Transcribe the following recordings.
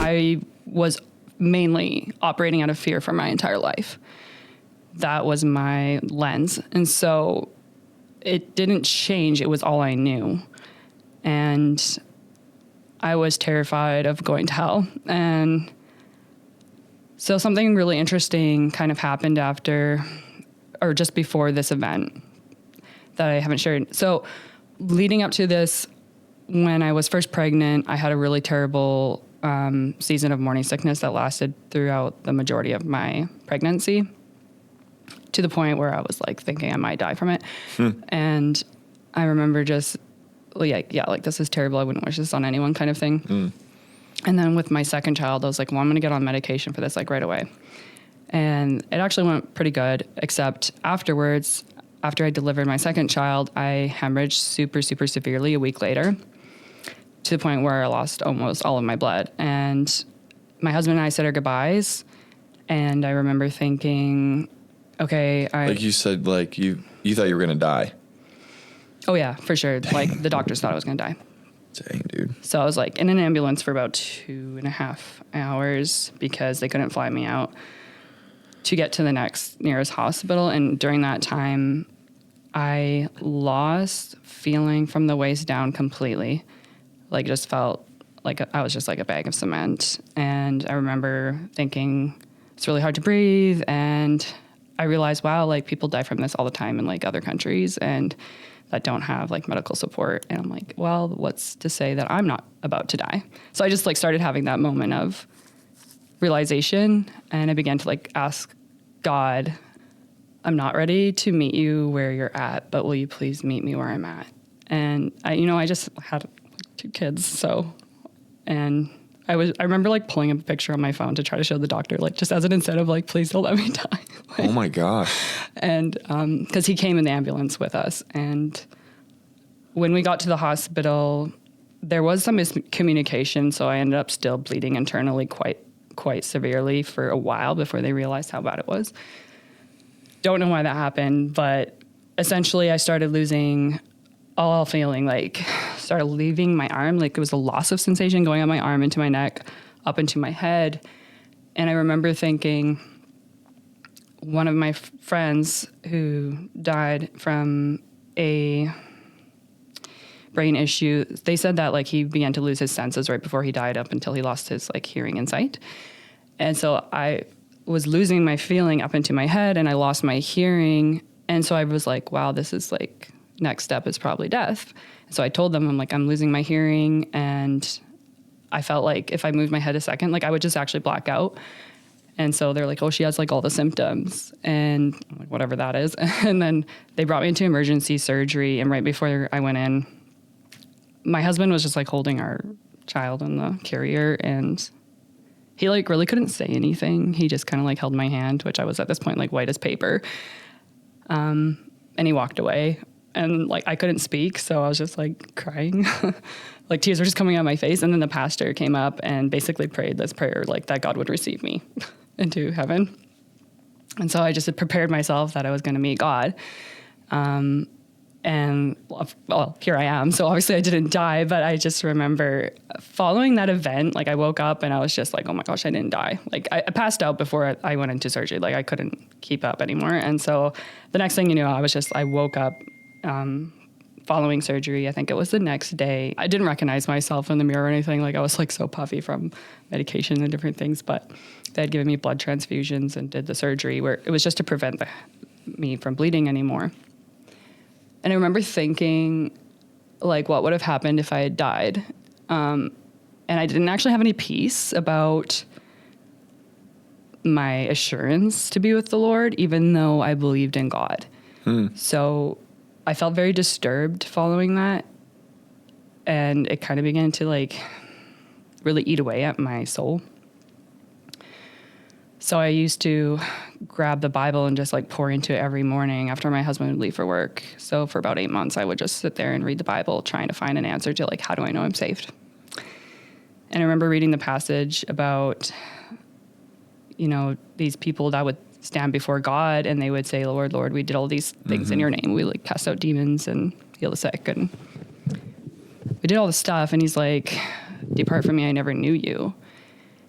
I was mainly operating out of fear for my entire life. That was my lens. And so it didn't change. It was all I knew. And I was terrified of going to hell. And so something really interesting kind of happened after, or just before this event that I haven't shared. So leading up to this, when I was first pregnant, I had a really terrible season of morning sickness that lasted throughout the majority of my pregnancy, to the point where I was like thinking I might die from it. And I remember just like, this is terrible. I wouldn't wish this on anyone kind of thing. And then with my second child, I was like, well, I'm going to get on medication for this like right away. And it actually went pretty good, except afterwards, after I delivered my second child, I hemorrhaged super, super severely a week later, to the point where I lost almost all of my blood. And my husband and I said our goodbyes. And I remember thinking, okay, like you said, like you thought you were going to die. Oh yeah, for sure. Dang. Like the doctors thought I was going to die. Dang, dude. So I was like in an ambulance for about 2.5 hours because they couldn't fly me out to get to the nearest hospital. And during that time, I lost feeling from the waist down completely. Like just felt like I was just like a bag of cement. And I remember thinking it's really hard to breathe. And I realized, wow, like people die from this all the time in like other countries and that don't have like medical support. And I'm like, well, what's to say that I'm not about to die? So I just like started having that moment of realization. And I began to like ask God, I'm not ready to meet you where you're at, but will you please meet me where I'm at? And I just had 2 kids. So, and I remember like pulling up a picture on my phone to try to show the doctor, like just as an incentive, like, please don't let me die. Like, oh my gosh. And, cause he came in the ambulance with us. And when we got to the hospital, there was some miscommunication. So I ended up still bleeding internally quite severely for a while before they realized how bad it was. Don't know why that happened, but essentially I started losing all feeling, like started leaving my arm. Like it was a loss of sensation going on my arm, into my neck, up into my head. And I remember thinking, one of my friends who died from a brain issue, they said that like he began to lose his senses right before he died up until he lost his like hearing and sight. And so I was losing my feeling up into my head and I lost my hearing. And so I was like, wow, this is like, next step is probably death. So I told them, I'm like, I'm losing my hearing. And I felt like if I moved my head a second, like I would just actually black out. And so they're like, oh, she has like all the symptoms and I'm like, whatever that is. And then they brought me into emergency surgery. And right before I went in, my husband was just like holding our child in the carrier and he like really couldn't say anything. He just kind of like held my hand, which I was at this point like white as paper. And he walked away and like I couldn't speak. So I was just like crying. Like tears were just coming out of my face. And then the pastor came up and basically prayed this prayer, like that God would receive me into heaven. And so I just had prepared myself that I was going to meet God. And well, here I am. So obviously I didn't die, but I just remember following that event, like I woke up and I was just like, oh my gosh, I didn't die. Like I passed out before I went into surgery. Like I couldn't keep up anymore. And so the next thing you know, I woke up, following surgery. I think it was the next day. I didn't recognize myself in the mirror or anything. Like I was like so puffy from medication and different things, but they had given me blood transfusions and did the surgery where it was just to prevent me from bleeding anymore. And I remember thinking, like, what would have happened if I had died? And I didn't actually have any peace about my assurance to be with the Lord, even though I believed in God. So I felt very disturbed following that. And it kind of began to, like, really eat away at my soul. So I used to grab the Bible and just like pour into it every morning after my husband would leave for work. So for about 8 months, I would just sit there and read the Bible, trying to find an answer to like, how do I know I'm saved? And I remember reading the passage about, these people that would stand before God and they would say, Lord, we did all these things in your name. We like cast out demons and heal the sick. And we did all this stuff. And he's like, depart from me, I never knew you.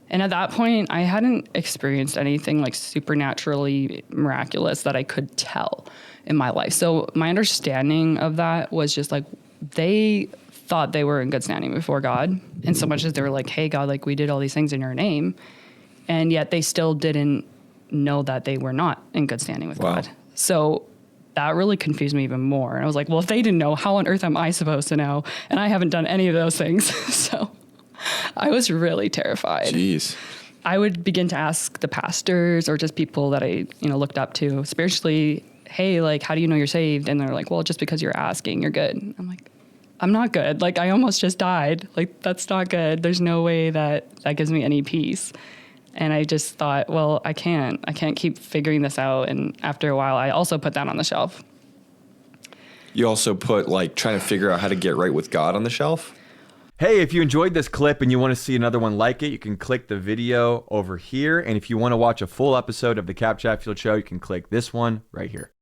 And at that point, I hadn't experienced anything like supernaturally miraculous that I could tell in my life. So my understanding of that was just like they thought they were in good standing before God. And so much as they were like, hey, God, like we did all these things in your name. And yet they still didn't know that they were not in good standing with God. So that really confused me even more. And I was like, well, if they didn't know, how on earth am I supposed to know? And I haven't done any of those things. So I was really terrified. Jeez. I would begin to ask the pastors or just people that I, looked up to spiritually, hey, like, how do you know you're saved? And they're like, well, just because you're asking, you're good. I'm like, I'm not good. Like, I almost just died. Like, that's not good. There's no way that gives me any peace. And I just thought, well, I can't keep figuring this out. And after a while, I also put that on the shelf. You also put like trying to figure out how to get right with God on the shelf? Hey, if you enjoyed this clip and you want to see another one like it, you can click the video over here. And if you want to watch a full episode of the Chatfield Show, you can click this one right here.